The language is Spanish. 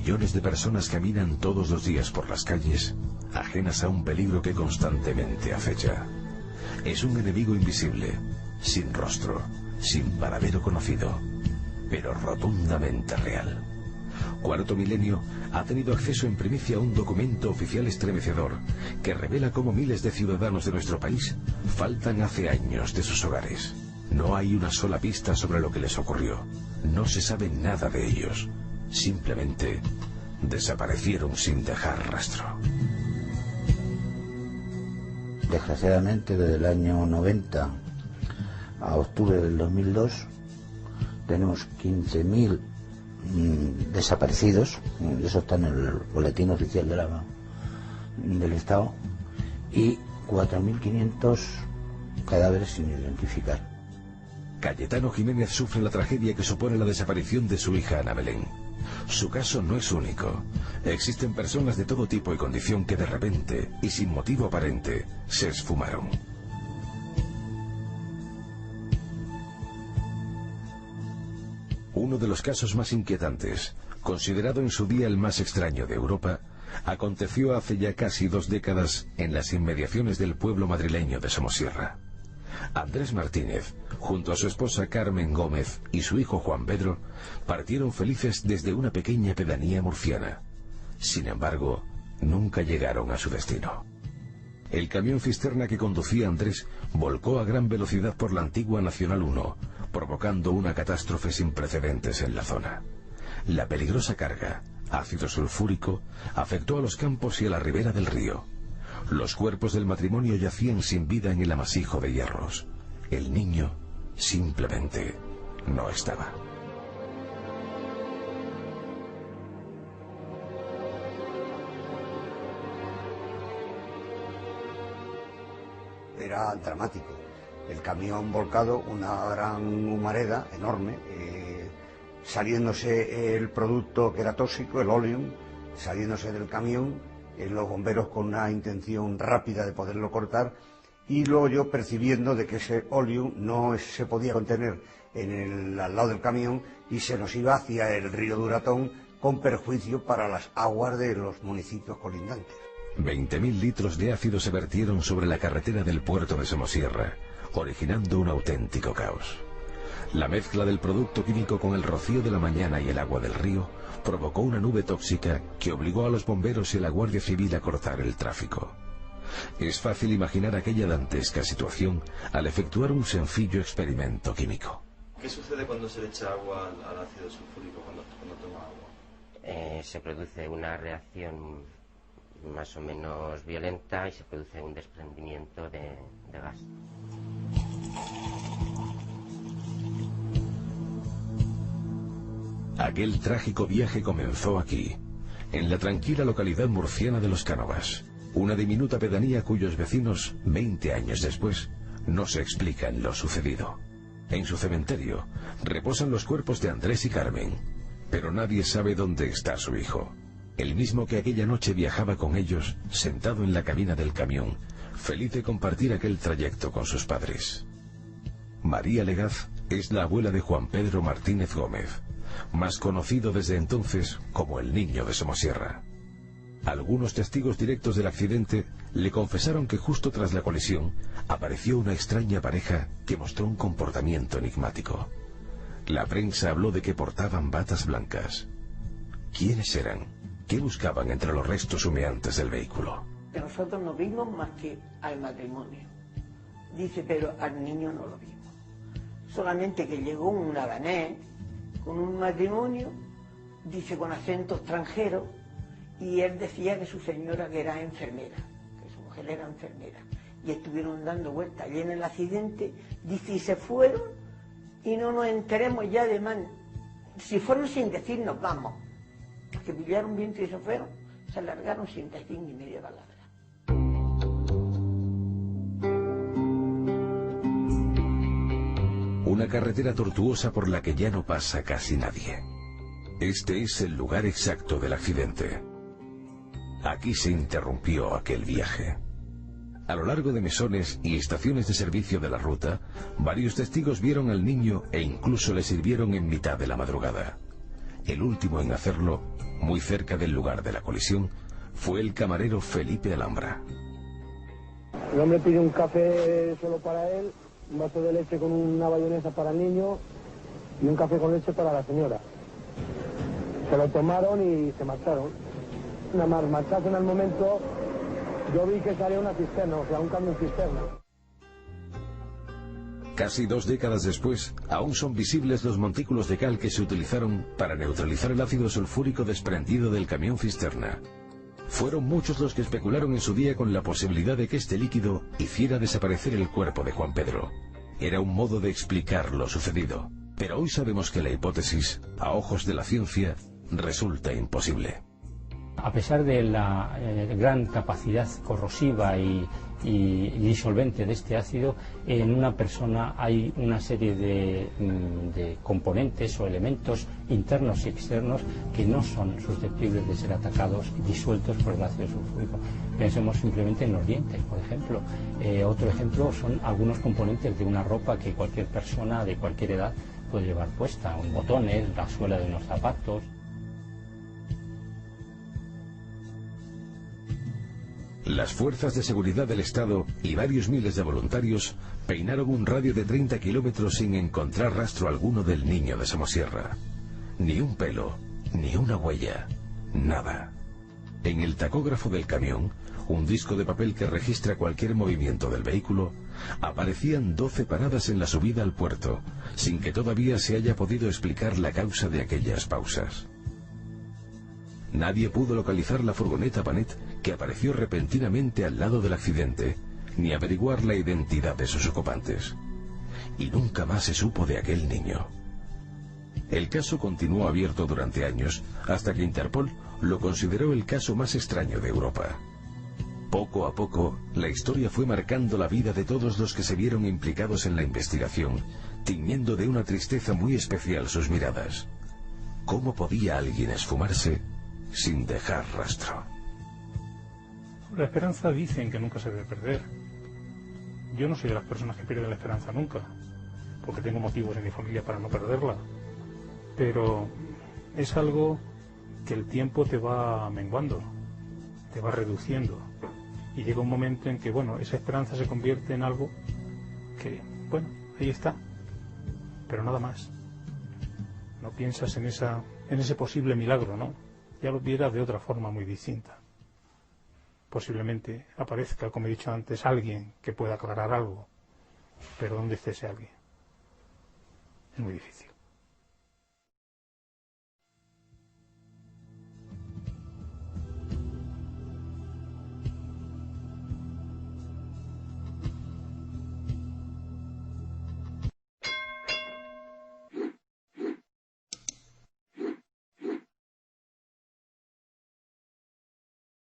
millones de personas caminan todos los días por las calles, ajenas a un peligro que constantemente acecha. Es un enemigo invisible, sin rostro, sin paradero conocido, pero rotundamente real. Cuarto Milenio ha tenido acceso en primicia a un documento oficial estremecedor que revela cómo miles de ciudadanos de nuestro país faltan hace años de sus hogares. No hay una sola pista sobre lo que les ocurrió. No se sabe nada de ellos. Simplemente desaparecieron sin dejar rastro. Desgraciadamente, desde el año 90 a octubre del 2002 tenemos 15.000 desaparecidos, eso está en el boletín oficial del Estado, y 4.500 cadáveres sin identificar. Cayetano Jiménez sufre la tragedia que supone la desaparición de su hija Ana Belén. Su caso no es único. Existen personas de todo tipo y condición que de repente, y sin motivo aparente, se esfumaron. Uno de los casos más inquietantes, considerado en su día el más extraño de Europa, aconteció hace ya casi 2 décadas en las inmediaciones del pueblo madrileño de Somosierra. Andrés Martínez, junto a su esposa Carmen Gómez y su hijo Juan Pedro, partieron felices desde una pequeña pedanía murciana. Sin embargo, nunca llegaron a su destino. El camión cisterna que conducía Andrés volcó a gran velocidad por la antigua Nacional 1, provocando una catástrofe sin precedentes en la zona. La peligrosa carga, ácido sulfúrico, afectó a los campos y a la ribera del río. Los cuerpos del matrimonio yacían sin vida en el amasijo de hierros. El niño simplemente no estaba. Era dramático. El camión volcado, una gran humareda enorme, saliéndose el producto que era tóxico, el oleum, saliéndose del camión, los bomberos con una intención rápida de poderlo cortar, y luego yo percibiendo de que ese oleum no se podía contener al lado del camión y se nos iba hacia el río Duratón, con perjuicio para las aguas de los municipios colindantes. 20.000 litros de ácido se vertieron sobre la carretera del puerto de Somosierra, originando un auténtico caos. La mezcla del producto químico con el rocío de la mañana y el agua del río provocó una nube tóxica que obligó a los bomberos y a la Guardia Civil a cortar el tráfico. Es fácil imaginar aquella dantesca situación al efectuar un sencillo experimento químico. ¿Qué sucede cuando se le echa agua al ácido sulfúrico cuando toma agua? Se produce una reacción más o menos violenta y se produce un desprendimiento de gas. Aquel trágico viaje comenzó aquí, en la tranquila localidad murciana de Los Cánovas, una diminuta pedanía cuyos vecinos, 20 años después, no se explican lo sucedido. En su cementerio reposan los cuerpos de Andrés y Carmen, pero nadie sabe dónde está su hijo, el mismo que aquella noche viajaba con ellos, sentado en la cabina del camión, feliz de compartir aquel trayecto con sus padres. María Legaz es la abuela de Juan Pedro Martínez Gómez, más conocido desde entonces como el niño de Somosierra. Algunos testigos directos del accidente le confesaron que justo tras la colisión apareció una extraña pareja que mostró un comportamiento enigmático. La prensa habló de que portaban batas blancas. ¿Quiénes eran? ¿Qué buscaban entre los restos humeantes del vehículo? Nosotros no vimos más que al matrimonio. Dice, pero al niño no lo vimos. Solamente que llegó un habanés con un matrimonio, dice con acento extranjero, y él decía que su señora que era enfermera, que su mujer era enfermera, y estuvieron dando vueltas allí en el accidente, dice, y se fueron, y no nos enteremos ya de más, si fueron sin decirnos vamos, que pillaron viento y se fueron, se largaron sin decir ni media palabra. Una carretera tortuosa por la que ya no pasa casi nadie. Este es el lugar exacto del accidente. Aquí se interrumpió aquel viaje. A lo largo de mesones y estaciones de servicio de la ruta, varios testigos vieron al niño e incluso le sirvieron en mitad de la madrugada. El último en hacerlo, muy cerca del lugar de la colisión, fue el camarero Felipe Alhambra. El hombre pide un café solo para él, un vaso de leche con una bayonesa para el niño y un café con leche para la señora. Se lo tomaron y se marcharon. Nada más marcharse en el momento, yo vi que salía una cisterna, o sea, un camión cisterna. Casi 2 décadas después, aún son visibles los montículos de cal que se utilizaron para neutralizar el ácido sulfúrico desprendido del camión cisterna. Fueron muchos los que especularon en su día con la posibilidad de que este líquido hiciera desaparecer el cuerpo de Juan Pedro. Era un modo de explicar lo sucedido, pero hoy sabemos que la hipótesis, a ojos de la ciencia, resulta imposible. A pesar de la gran capacidad corrosiva y disolvente de este ácido, en una persona hay una serie de componentes o elementos internos y externos que no son susceptibles de ser atacados y disueltos por el ácido sulfúrico. Pensemos simplemente en los dientes, por ejemplo. Otro ejemplo son algunos componentes de una ropa que cualquier persona de cualquier edad puede llevar puesta, los botones, la suela de unos zapatos. Las fuerzas de seguridad del Estado y varios miles de voluntarios peinaron un radio de 30 kilómetros sin encontrar rastro alguno del niño de Somosierra. Ni un pelo, ni una huella, nada. En el tacógrafo del camión, un disco de papel que registra cualquier movimiento del vehículo, aparecían 12 paradas en la subida al puerto, sin que todavía se haya podido explicar la causa de aquellas pausas. Nadie pudo localizar la furgoneta Panet que apareció repentinamente al lado del accidente, ni averiguar la identidad de sus ocupantes. Y nunca más se supo de aquel niño. El caso continuó abierto durante años, hasta que Interpol lo consideró el caso más extraño de Europa. Poco a poco, la historia fue marcando la vida de todos los que se vieron implicados en la investigación, tiñendo de una tristeza muy especial sus miradas. ¿Cómo podía alguien esfumarse sin dejar rastro? La esperanza dicen que nunca se debe perder. Yo no soy de las personas que pierden la esperanza nunca, porque tengo motivos en mi familia para no perderla. Pero es algo que el tiempo te va menguando, te va reduciendo. Y llega un momento en que, bueno, esa esperanza se convierte en algo que, bueno, ahí está, pero nada más. No piensas en ese posible milagro, ¿no? Ya lo vieras de otra forma muy distinta. Posiblemente aparezca, como he dicho antes, alguien que pueda aclarar algo, pero ¿dónde esté ese alguien? Es muy difícil.